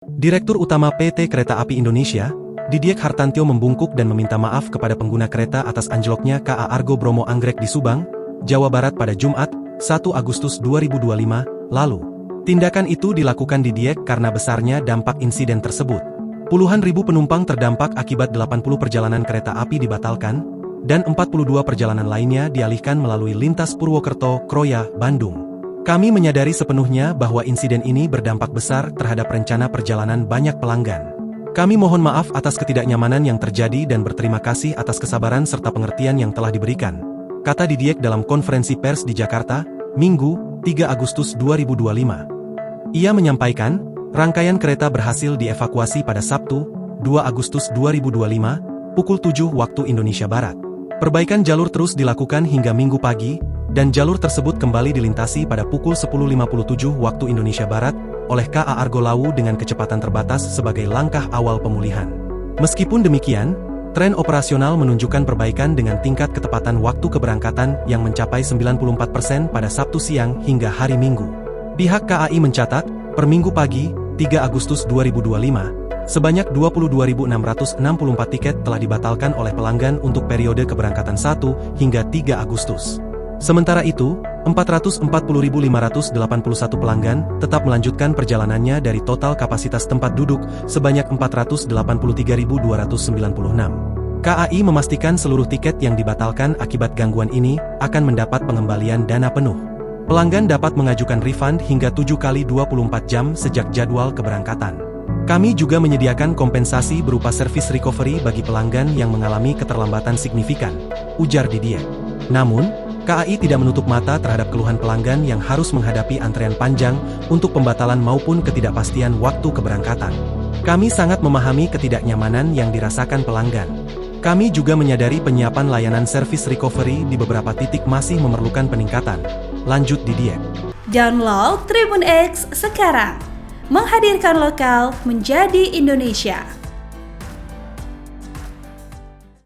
Direktur Utama PT Kereta Api Indonesia, Didiek Hartantyo membungkuk dan meminta maaf kepada pengguna kereta atas anjloknya KA Argo Bromo Anggrek di Subang, Jawa Barat pada Jumat, 1 Agustus 2025, lalu. Tindakan itu dilakukan Didiek karena besarnya dampak insiden tersebut. Puluhan ribu penumpang terdampak akibat 80 perjalanan kereta api dibatalkan, dan 42 perjalanan lainnya dialihkan melalui lintas Purwokerto, Kroya, Bandung. Kami menyadari sepenuhnya bahwa insiden ini berdampak besar terhadap rencana perjalanan banyak pelanggan. Kami mohon maaf atas ketidaknyamanan yang terjadi dan berterima kasih atas kesabaran serta pengertian yang telah diberikan, kata Didiek dalam konferensi pers di Jakarta, Minggu, 3 Agustus 2025. Ia menyampaikan, rangkaian kereta berhasil dievakuasi pada Sabtu, 2 Agustus 2025, pukul 7 waktu Indonesia Barat. Perbaikan jalur terus dilakukan hingga Minggu pagi, dan jalur tersebut kembali dilintasi pada pukul 10.57 waktu Indonesia Barat, oleh KA Argo Lawu dengan kecepatan terbatas sebagai langkah awal pemulihan. Meskipun demikian, tren operasional menunjukkan perbaikan dengan tingkat ketepatan waktu keberangkatan yang mencapai 94% pada Sabtu siang hingga hari Minggu. Pihak KAI mencatat, per Minggu pagi, 3 Agustus 2025, sebanyak 22.664 tiket telah dibatalkan oleh pelanggan untuk periode keberangkatan 1 hingga 3 Agustus. Sementara itu, 440.581 pelanggan tetap melanjutkan perjalanannya dari total kapasitas tempat duduk sebanyak 483.296. KAI memastikan seluruh tiket yang dibatalkan akibat gangguan ini akan mendapat pengembalian dana penuh. Pelanggan dapat mengajukan refund hingga 7 kali 24 jam sejak jadwal keberangkatan. Kami juga menyediakan kompensasi berupa service recovery bagi pelanggan yang mengalami keterlambatan signifikan, ujar Didiek. Namun, KAI tidak menutup mata terhadap keluhan pelanggan yang harus menghadapi antrean panjang untuk pembatalan maupun ketidakpastian waktu keberangkatan. Kami sangat memahami ketidaknyamanan yang dirasakan pelanggan. Kami juga menyadari penyiapan layanan service recovery di beberapa titik masih memerlukan peningkatan, lanjut Didiek. Download Tribun X sekarang, menghadirkan lokal menjadi Indonesia.